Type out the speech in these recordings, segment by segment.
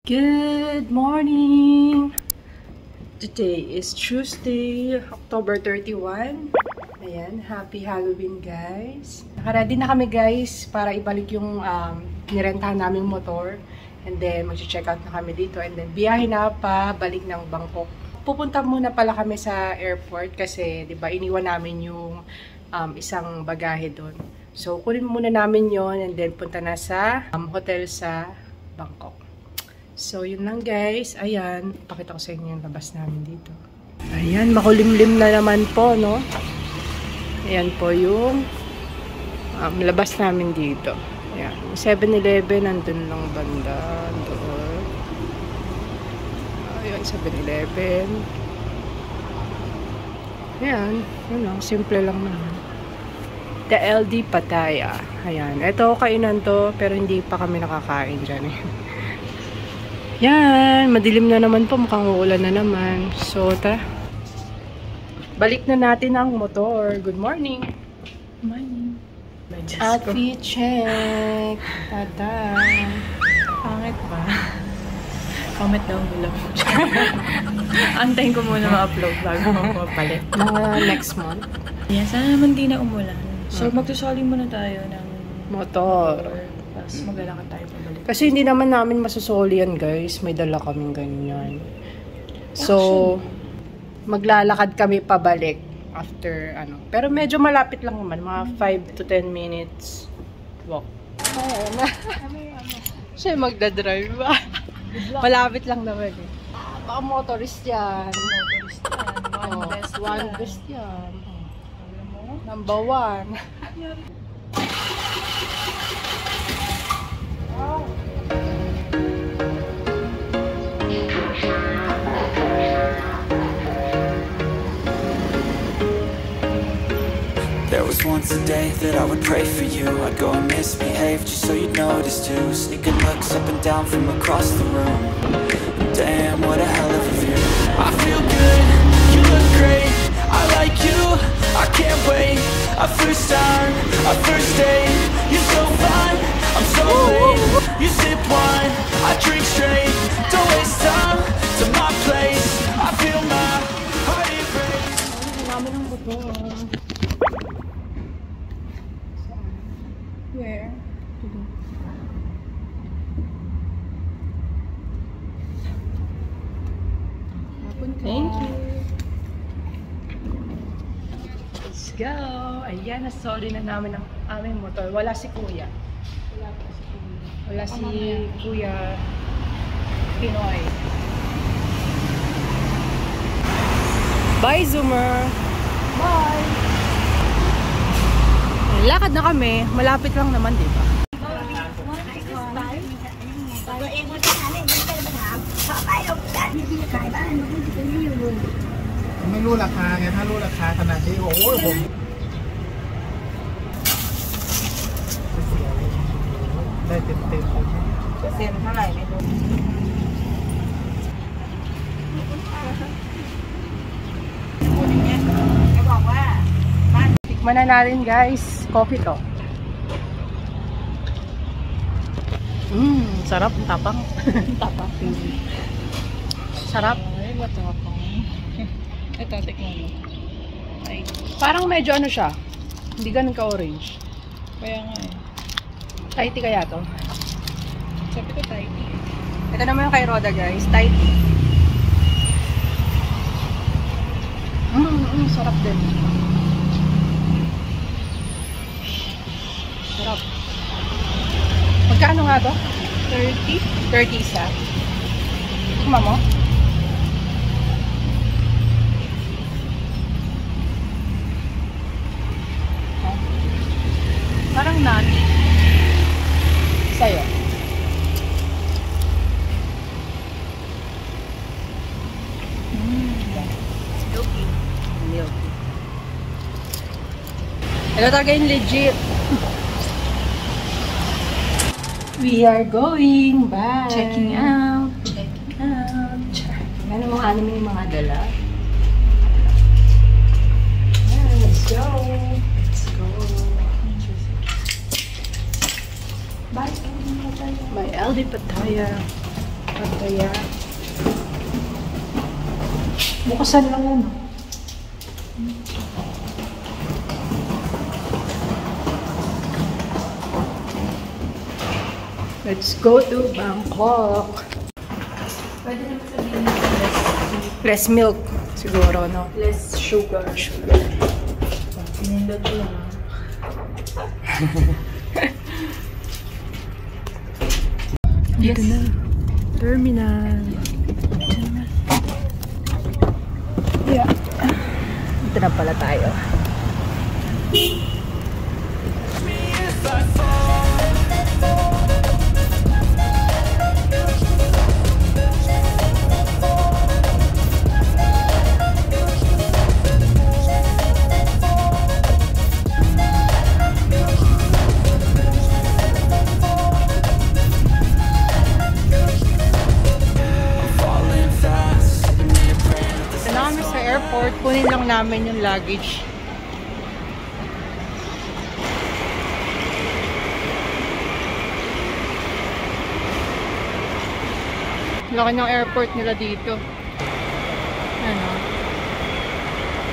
Good morning! Today is Tuesday, October 31. Ayan, happy Halloween guys. Nakaready na kami guys para ibalik yung nirentahan naming motor. And then mag-check out na kami dito. And then biyahe na pa, balik ng Bangkok. Pupunta muna pala kami sa airport kasi 'di ba iniwan namin yung isang bagahe doon. So kunin muna namin yon and then punta na sa hotel sa Bangkok. So, yun lang guys. Ayan. Pakita ko sa inyo yung labas namin dito. Ayan. Makulimlim na naman po, no? Ayan po yung labas namin dito. Ayan. 7-Eleven. Nandun lang banda. Doon. Ayan. 7-Eleven. Ayan. Yun lang. Simple lang naman. The LD Pattaya. Ayan. Ito, kainan to. Pero hindi pa kami nakakain dyan eh. Yan, madilim na naman po, mukhang uulan na naman. So, balik na natin ang motor. Good morning. Good morning. Outfit check. Tada. Pangit ba? Comment down below. Antayin ko muna ma-upload bago mapapalit. Mga next month. Yan, sana naman di na umulan. So, magsusoli muna tayo ng motor. Tapos maglalakad tayo pabalik. Kasi hindi naman namin masusoli yan guys. May dala kaming ganyan. So, maglalakad kami pabalik after ano. Pero medyo malapit lang naman. Mga 5 to 10 minutes walk. Ayan. Siya magdadrive ba? Malapit lang naman eh. Baka motorist yan. Motorist yan. One best yan. Number 1. There was once a day that I would pray for you. I'd go and misbehave just so you'd notice too. Sneaking looks up and down from across the room. Damn, what a hell of a view. I feel good, you look great. I like you, I can't wait. A first time, a first date. You're so fine, I'm so late. You sip wine, I drink straight. Don't waste time to my place. I feel my heart erase. Where? Thank you. Let's go! Ayan, nasoli na namin ang aming motor. Wala si Kuya. Wala si Kuya Pinoy. Bye, Zoomer! Bye! Lakad na kami. Malapit lang naman, di ba? ไม่รู้ราคาไงถ้ารู้ราคาขนาดนี้โอ้โหผมได้เต็มๆเลย เปอร์เซ็นต์เท่าไหร่ไม่รู้ Tikman na natin guys. Coffee to. Sarap. Tapang. Tapang. Sarap. Ay, matapang. Ito, tikman mo. Ay, Parang medyo ano siya. Hindi ganun ka-orange. kaya nga eh. Thai tea kaya to. Sabi ko tayo. Ito naman yung kay Roda guys. Thai tea. Sarap din. Sarap. Magkano nga to? 30? 30 isa. Tikma mo? Parang nani. Sa'yo. Milky. Milk. Ito talaga yung legit. We are going back. Checking out. Checking out. Ano mga ano yung mga dala? Yeah, let's go. Let's go. Bye. My LD Pattaya. Kaya, bukasan lang yan. Let's go to Bangkok. Pwede naman sabihin Less milk, siguro, no? less sugar. Pinindot ko lang. Dito na. Terminal. Yeah. Dito na pala tayo. Airport, kunin lang namin yung luggage. Laki ng airport nila dito. Ano?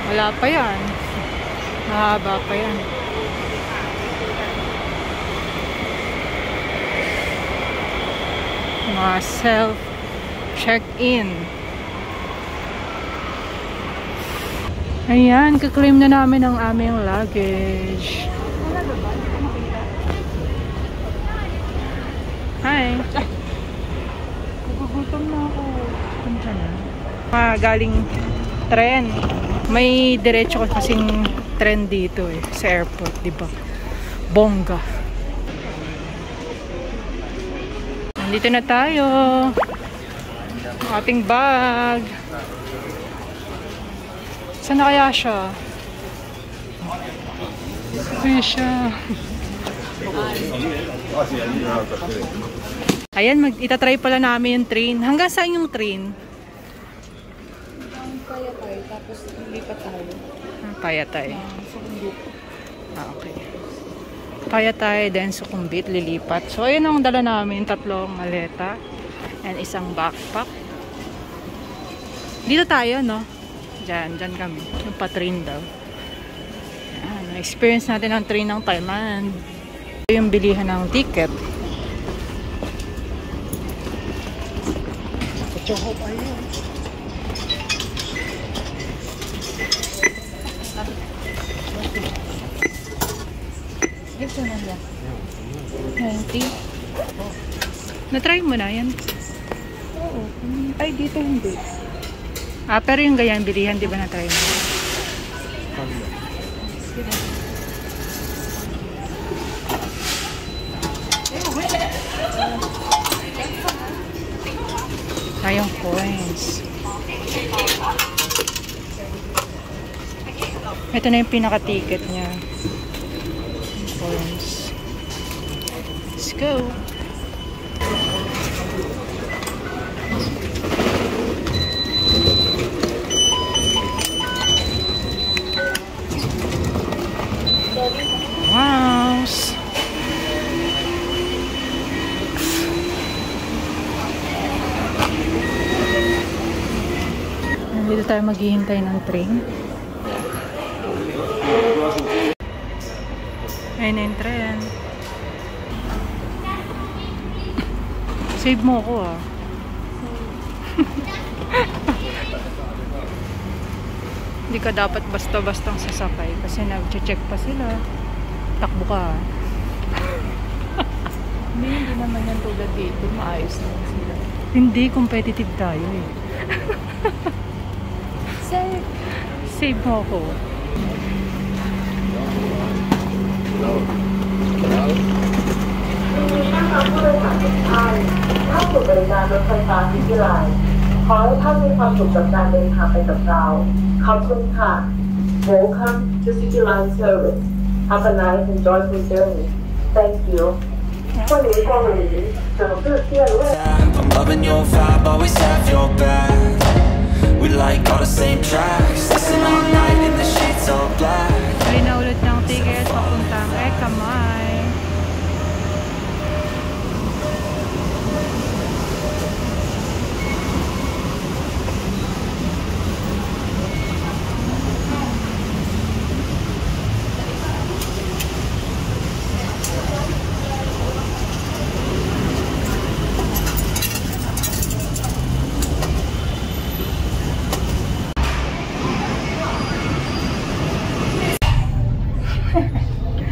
Wala pa yan. Mahaba pa yan. Mga self-check-in. Ayan, kaklaim na namin ang aming luggage. Hi! Gugutom na ako. Punta na. Galing tren. May diretso kasing tren dito sa airport, diba? Bongga. Nandito na tayo. Ating bag. Saan na kaya siya? Ayan siya. Ayan, itatry pala namin yung train. Hanggang saan yung train? Payatay, tapos lipat tayo. Payatay. Okay. Payatay, then Sukhumvit, lilipat. So, ayun ang dala namin. 3 maleta and isang backpack. Dito tayo, no? Diyan kami. Yung pa-train daw. Ayan, experience natin ang train ng Thailand. Ito yung bilihan ng ticket. Choho pa yun. Ito na yan. 90. Na-try mo na yan? Oo. Ay, dito hindi. Pero yung ganyan bilihan, di ba na-try mo? Tayong coins. Ito na yung pinaka-ticket niya. Coins. Let's go. Wow! Dito tayo maghihintay ng train. Ayun na yung train. Save mo ako ah. Hindi ka dapat basta-bastang sasakay kasi nag-check pa sila. Takbo ka. Hindi naman yan tulad dito. Maayos naman sila. Hindi, competitive tayo eh. Save. Save mo ako. Welcome to City Line Service. Have a nice and joyful journey. Thank you. I'm loving your vibe, always have your back. We like all the same tracks. Listen all night in the sheets all black. Bili na ulit ng ticket papuntang Kamay.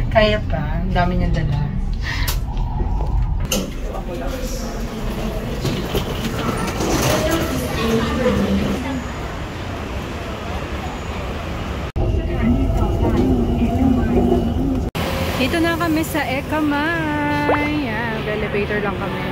Kaya pa. Ang dami niyang dala. Dito na kami sa Ekamay. Yan, elevator lang kami.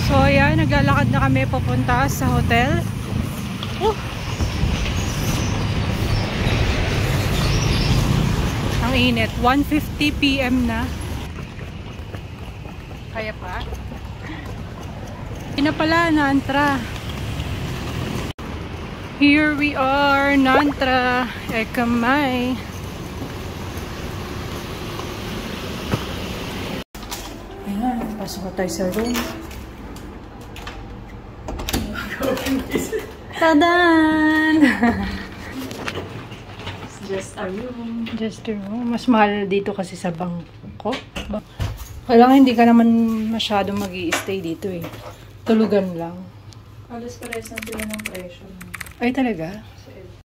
So ayan, naglalakad na kami papunta sa hotel. Ang init, 1:50 PM na. Kaya pa? Hindi na pala, Nantra. Here we are, Nantra, Ekamay. Ayan, pasok tayo sa room. Tadan! Just a room. Just a room. Mas mahal dito kasi sa bangko. Kailangan hindi ka naman masyado mag-i-stay dito eh. Tulugan lang. Alas pares na sila ng presyo. Ay talaga?